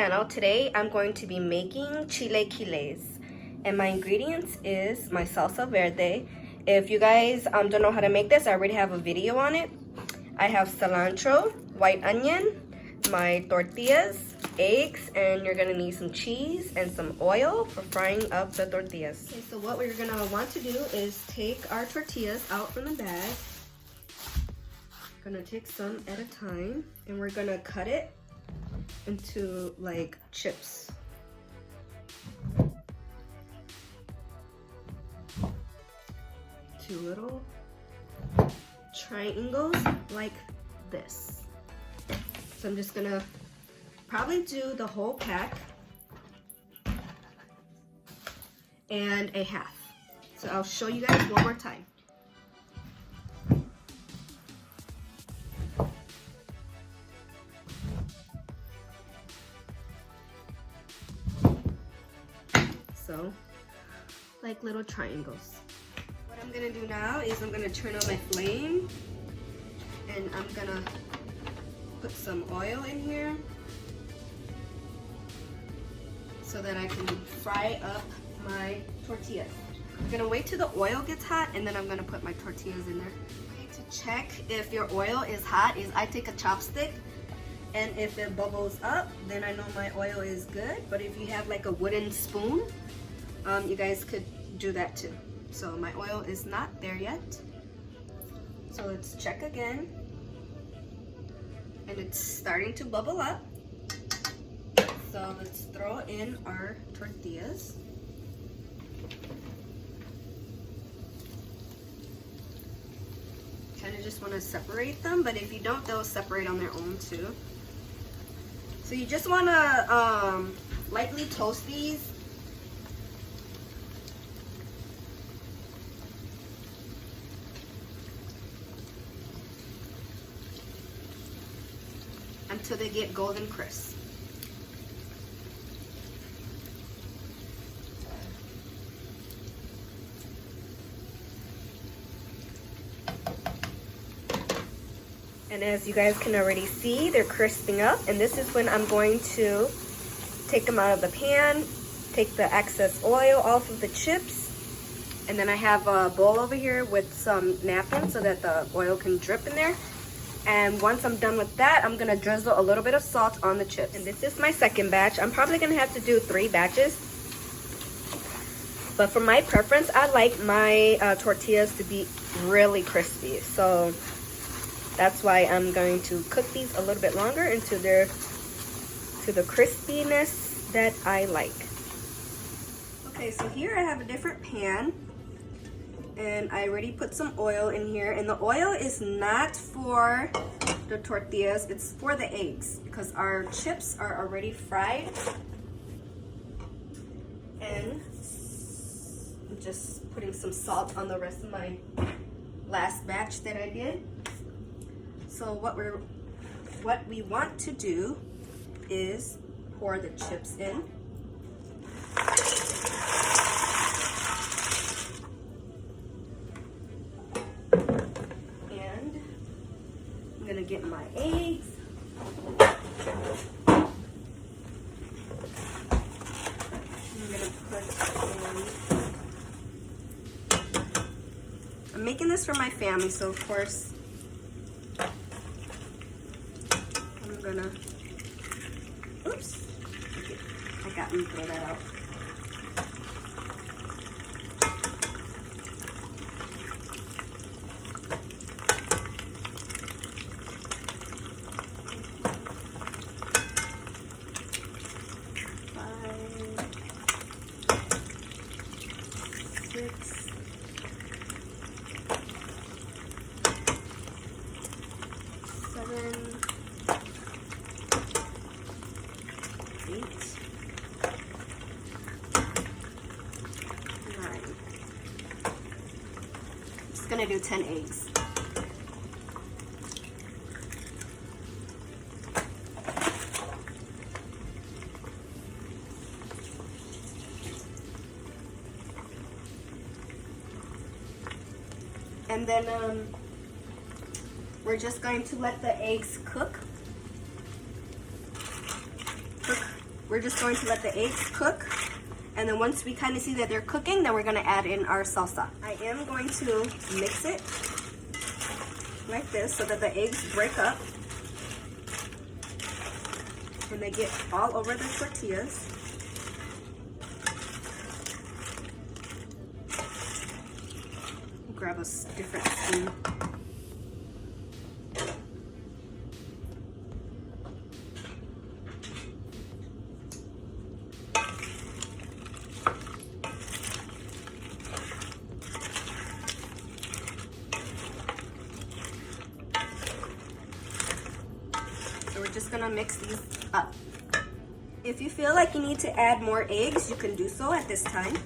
channel. Today I'm going to be making chilaquiles, and my ingredients is my salsa verde. If you guys don't know how to make this, I already have a video on it. I have cilantro, white onion, my tortillas, eggs, and you're gonna need some cheese and some oil for frying up the tortillas. Okay, so what we're gonna want to do is take our tortillas out from the bag. Gonna take some at a time, and we're gonna cut it into like chips. Two little triangles like this. So I'm just gonna probably do the whole pack and a half. So I'll show you guys one more time. So, like little triangles. What I'm gonna do now is I'm gonna turn on my flame, and I'm gonna put some oil in here so that I can fry up my tortillas. I'm gonna wait till the oil gets hot, and then I'm gonna put my tortillas in there. Okay, to check if your oil is hot is I take a chopstick, and if it bubbles up, then I know my oil is good. But if you have like a wooden spoon, you guys could do that too. So my oil is not there yet. So let's check again. And it's starting to bubble up. So let's throw in our tortillas. Kind of just want to separate them, but if you don't, they'll separate on their own too. So you just want to lightly toast these. Until they get golden crisp. And as you guys can already see, they're crisping up, and this is when I'm going to take them out of the pan, take the excess oil off of the chips, and then I have a bowl over here with some napkins so that the oil can drip in there. And once I'm done with that, I'm gonna drizzle a little bit of salt on the chips. And this is my second batch. I'm probably gonna have to do 3 batches. But for my preference, I like my tortillas to be really crispy. So that's why I'm going to cook these a little bit longer until they're to the crispiness that I like. Okay, so here I have a different pan. And I already put some oil in here, and the oil is not for the tortillas, it's for the eggs, because our chips are already fried. And I'm just putting some salt on the rest of my last batch that I did. So what we want to do is pour the chips in. I'm gonna get my eggs. I'm gonna put in. I'm making this for my family, so of course I'm gonna. Oops! I got me throw that out. Gonna do 10 eggs. And then we're just going to let the eggs cook we're just going to let the eggs cook. And then once we kind of see that they're cooking, then we're gonna add in our salsa. I am going to mix it like this so that the eggs break up and they get all over the tortillas. Grab a different spoon. So we're just gonna mix these up. If you feel like you need to add more eggs, you can do so at this time.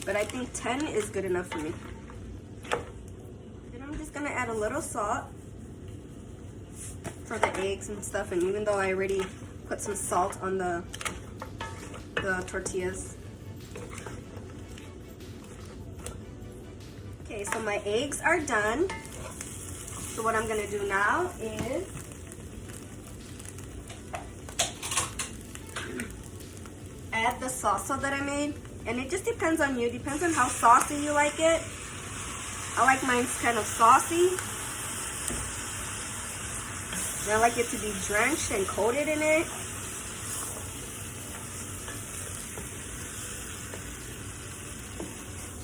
But I think 10 is good enough for me. Then I'm just gonna add a little salt for the eggs and stuff. And even though I already put some salt on the tortillas. Okay, so my eggs are done. So what I'm gonna do now is add the salsa that I made. And it just depends on you, depends on how saucy you like it. I like mine kind of saucy. And I like it to be drenched and coated in it.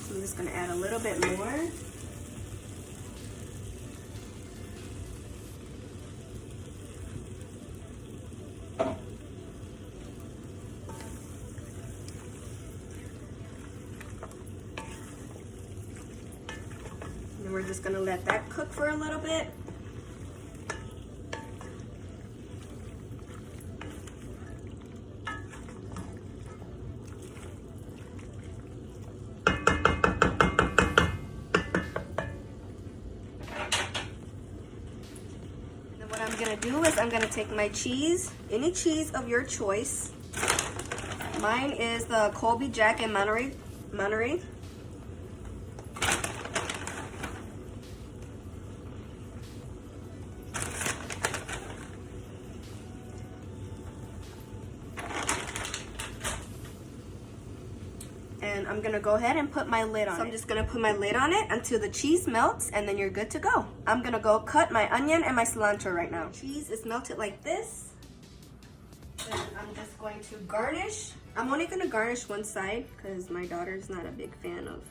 So I'm just gonna add a little bit more. And we're just gonna let that cook for a little bit. What I'm gonna do is I'm gonna take my cheese, any cheese of your choice. Mine is the Colby Jack and Monterey. And I'm gonna go ahead and put my lid on it. So I'm just gonna put my lid on it until the cheese melts, and then you're good to go. I'm gonna go cut my onion and my cilantro right now. Cheese is melted like this. Then I'm just going to garnish. I'm only gonna garnish one side because my daughter's not a big fan of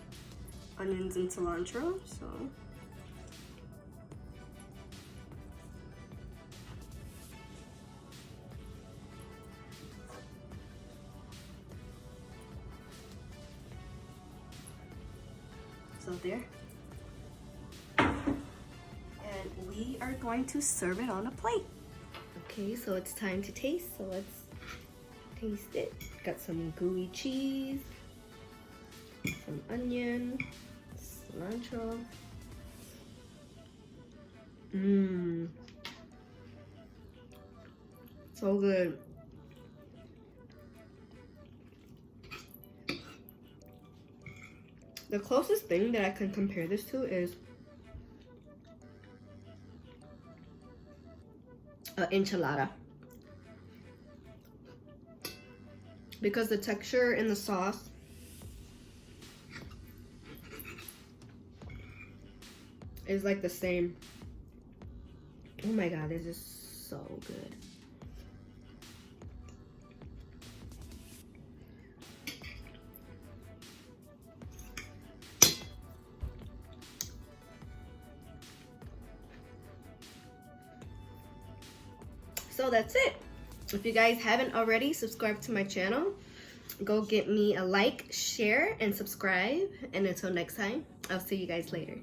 onions and cilantro, so. So there. And we are going to serve it on a plate. Okay, so it's time to taste. So let's taste it. Got some gooey cheese, some onion, cilantro. Mmm. So good. The closest thing that I can compare this to is an enchilada. Because the texture in the sauce is like the same. Oh my god, this is so good. So that's it. If you guys haven't already subscribed to my channel, go get me a like, share, and subscribe. And until next time, I'll see you guys later.